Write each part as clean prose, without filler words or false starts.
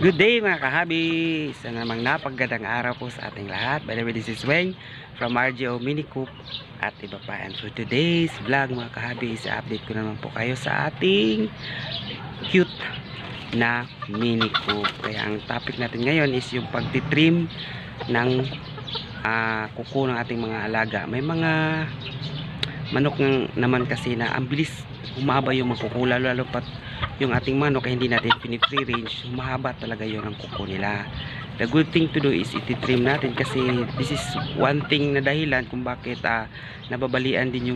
Good day mga kahabi! Sana namang napagandang araw po sa ating lahat. By the way, this is Weng from RGO Mini Coop at iba pa. And for today's vlog mga kahabi, isa-update ko naman po kayo sa ating cute na Mini Coop. Kaya ang topic natin ngayon is yung pagtitrim ng kuko ng ating mga alaga. May mga manok naman kasi na ang bilis humaba yung mga kuko, lalo pat yung ating manok ay hindi natin free range, humahaba talaga yun ang kuko nila. The good thing to do is ititrim natin kasi this is one thing na dahilan kung bakit nababalian din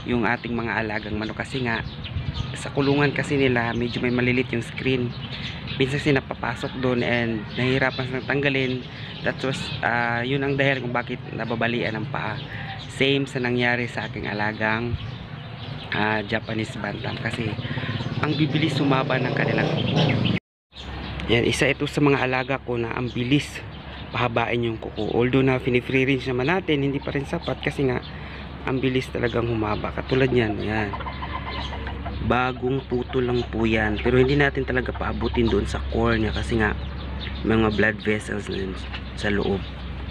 yung ating mga alagang manok, kasi nga sa kulungan kasi nila medyo may malilit yung screen, minsan kasi napapasok doon and nahihirapan silang tanggalin. That was yun ang dahilan kung bakit nababalian ang paa. Same sa nangyari sa aking alagang Japanese Bantam, kasi ang bibilis sumaba ng kanilang kuko. Yan, isa ito sa mga alaga ko na ang bilis pahabain yung kuko. Although na free range naman natin, hindi pa rin sapat kasi nga ang bilis talagang humaba. Katulad yan, yan. Bagong puto lang po yan. Pero hindi natin talaga paabutin doon sa core niya kasi nga mga blood vessels sa loob.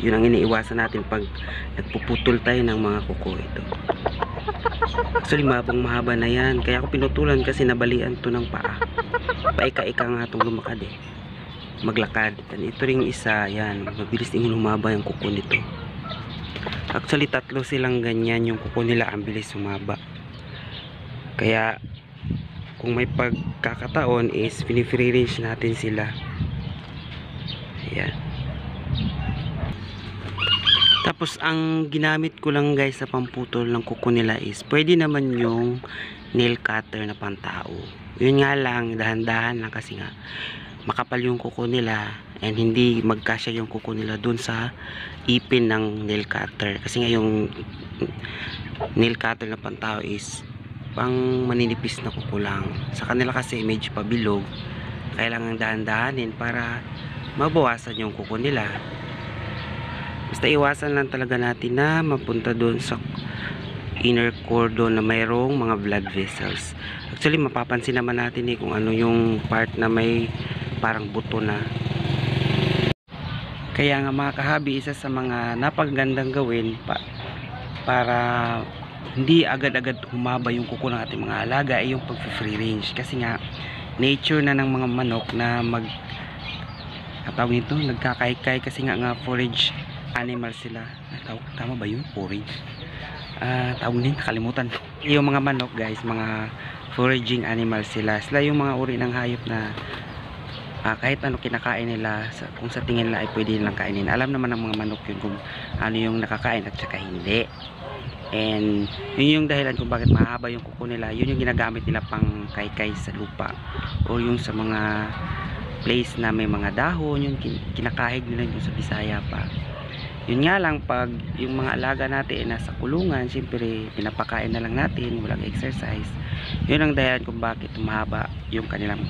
Yun ang iniiwasan natin pag nagpuputol tayo ng mga kuko ito. Actually mahaba na yan, kaya ako pinutulan kasi nabalian to ng paa. Paika-ika nga itong lumakad maglakad. And ito ring isa, yan, mabilis din humaba yung kuko nito. Actually tatlo silang ganyan yung kuko nila, ang bilis humaba. Kaya kung may pagkakataon is free range natin sila. Ayan. Tapos ang ginamit ko lang guys sa pamputol ng kuko nila is pwede naman yung nail cutter na pantao. Yun nga lang, dahan-dahan lang kasi nga makapal yung kuko nila and hindi magkasya yung kuko nila dun sa ipin ng nail cutter. Kasi nga yung nail cutter na pantao is pang maninipis na kuko lang. Sa kanila kasi medyo pabilog, kailangan dahan-dahanin para mabawasan yung kuko nila. Basta iwasan lang talaga natin na mapunta doon sa inner cordon na mayroong mga blood vessels. Actually mapapansin naman natin kung ano yung part na may parang buto na. Kaya nga mga kahabi, isa sa mga napagandang gawin para hindi agad-agad humaba yung kuko ng ating mga alaga ay yung pag-free range. Kasi nga nature na ng mga manok na tawag nito, nagkakaykay kasi nga forage animal sila. Tama ba yun? Forage. Tawag din, nakalimutan ko. Yung mga manok guys, mga foraging animal sila. Sila yung mga uri ng hayop na kahit ano kinakain nila, kung sa tingin nila ay pwede nilang kainin. Alam naman ng mga manok yun kung ano yung nakakain at saka hindi. And yun yung dahilan kung bakit mahaba yung kuko nila. Yun yung ginagamit nila pang kaykay sa lupa o yung sa mga place na may mga dahon, yung kinakahig nila yung sa Bisaya pa. Yun nga lang, pag yung mga alaga natin nasa kulungan, siyempre pinapakain na lang natin, walang exercise. Yun ang dahilan kung bakit mahaba yung kanilang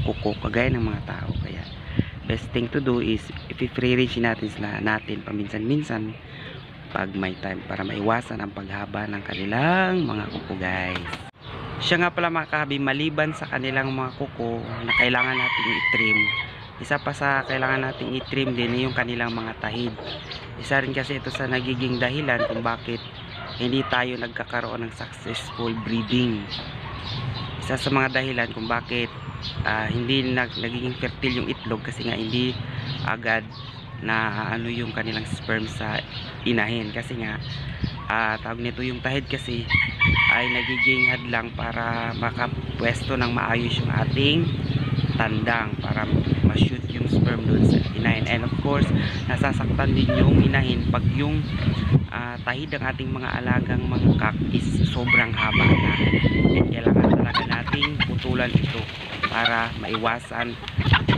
kuko kagaya ng mga tao. Kaya best thing to do is i-free range natin sila paminsan-minsan pag may time, para maiwasan ang paghaba ng kanilang mga kuko guys. Siya nga pala mga kahabi, maliban sa kanilang mga kuko na kailangan natin i-trim, isa pa sa kailangan nating i-trim din yung kanilang mga tahid. Isa rin kasi ito sa nagiging dahilan kung bakit hindi tayo nagkakaroon ng successful breeding. Isa sa mga dahilan kung bakit hindi nagiging fertile yung itlog kasi nga hindi agad na yung kanilang sperm sa inahin. Kasi nga tawag nito, yung tahid kasi ay nagiging hadlang para makapwesto ng maayos yung ating tandang para ma-shoot yung sperm doon sa inahin. And of course, nasasaktan din yung inahin pag yung tahid ng ating mga alagang mga kak is sobrang haba na. And kailangan talaga nating putulan ito para maiwasan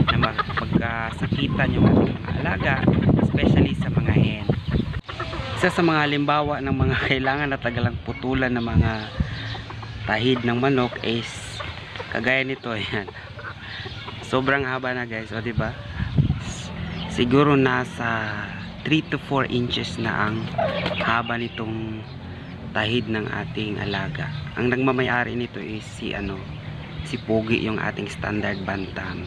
na magkasakitan yung ating mga alaga, especially sa mga hen. Isa sa mga halimbawa ng mga kailangan na tagalang putulan ng mga tahid ng manok is kagaya nito, yan. Sobrang haba na guys, o diba? Siguro nasa 3 to 4 inches na ang haba nitong tahid ng ating alaga. Ang nagmamayari nito is si Pogi, yung ating standard bantam.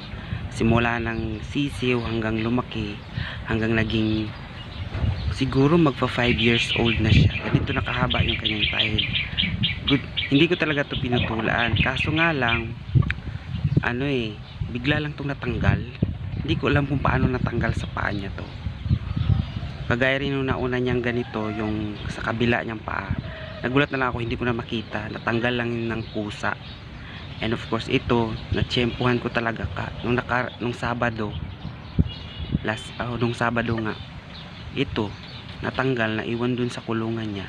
simula ng sisiw hanggang lumaki, hanggang naging siguro magpa 5 years old na siya. Ganito nakahaba yung kanyang tahid. Good. Hindi ko talaga to pinutulaan, kaso nga lang bigla lang tong natanggal. Hindi ko alam kung paano natanggal sa paa niya to. Kagaya rin nung nauna niyang ganito, yung sa kabila niyang paa, nagulat na lang ako, hindi ko na makita, natanggal lang ng kusa. And of course ito, natsyempuhan ko talaga nung Sabado, nung Sabado nga, ito natanggal, na iwan dun sa kulungan niya.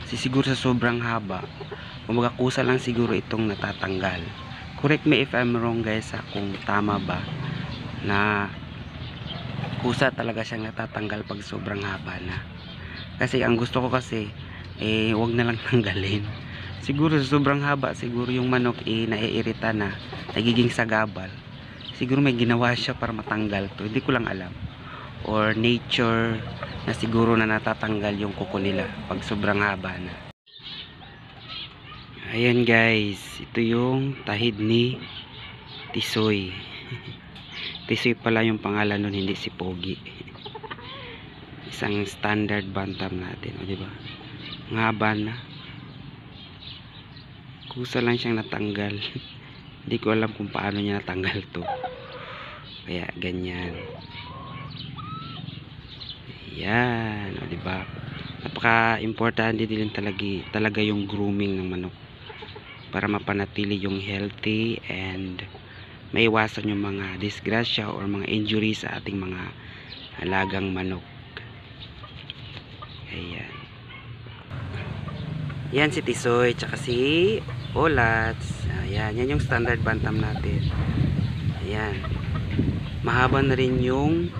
Siguro sa sobrang haba, kumbaga kusa lang siguro itong natatanggal. Correct me if I'm wrong guys, kung tama ba na kusa talaga siyang natatanggal pag sobrang haba na. Kasi ang gusto ko kasi wag na lang tanggalin. Siguro sa sobrang haba, siguro yung manok naiirita na, nagiging sagabal. Siguro may ginawa siya para matanggal to, hindi ko lang alam. Or nature na siguro na natatanggal yung kuko nila pag sobrang haba na. Ayan guys, ito yung tahid ni Tisoy. Tisoy pala yung pangalan nun, hindi si Pogi. Isang standard bantam natin, o diba? Ang haba na. Kusa lang siyang natanggal. Hindi ko alam kung paano niya natanggal to. Kaya ganyan. Yan, o diba? Napaka-importante din talaga yung grooming ng manok para mapanatili yung healthy and maiwasan yung mga disgrasya or mga injury sa ating mga alagang manok. Ayan. Yan si Tisoy tsaka si Olats. Ayan, yan yung standard bantam natin. Ayan. Mahaba na rin yung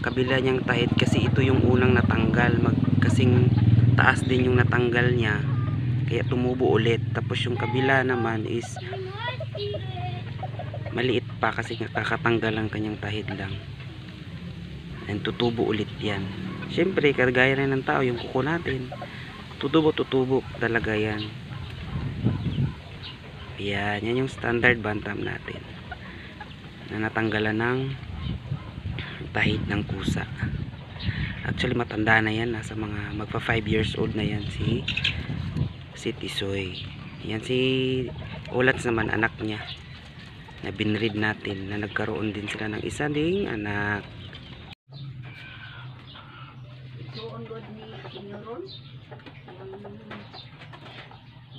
kabila niyang tahid kasi ito yung unang natanggal, kasing taas din yung natanggal niya, kaya tumubo ulit. Tapos yung kabila naman is maliit pa kasi kakatanggal ang kanyang tahid lang, and tutubo ulit yan. Syempre kagaya rin ng tao, yung kuko natin tutubo talaga yan. Ayan, yan yung standard bantam natin na natanggalan ng tahid ng kusa. Actually matanda na yan, nasa mga magpa 5 years old na yan si Tisoy. Yan si Olats naman, anak niya na binread natin, na nagkaroon din sila ng isa ding anak. Doon god ni Kinyoron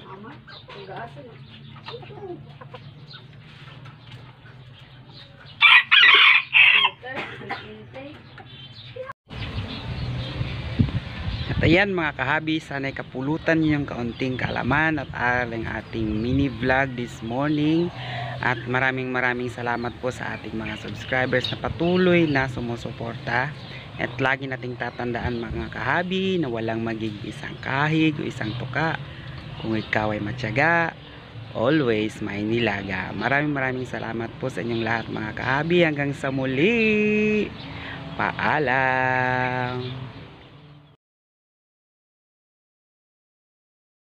mama pag-asa At ayan mga kahabi, sana'y kapulutan niyo yung kaunting kaalaman at aral ng ating mini vlog this morning. At maraming salamat po sa ating mga subscribers na patuloy na sumusuporta. At lagi nating tatandaan mga kahabi na walang magiging isang kahig o isang tuka kung ikaw ay matyaga, always may nilaga. Maraming salamat po sa inyong lahat mga kahabi. Hanggang sa muli, paalam.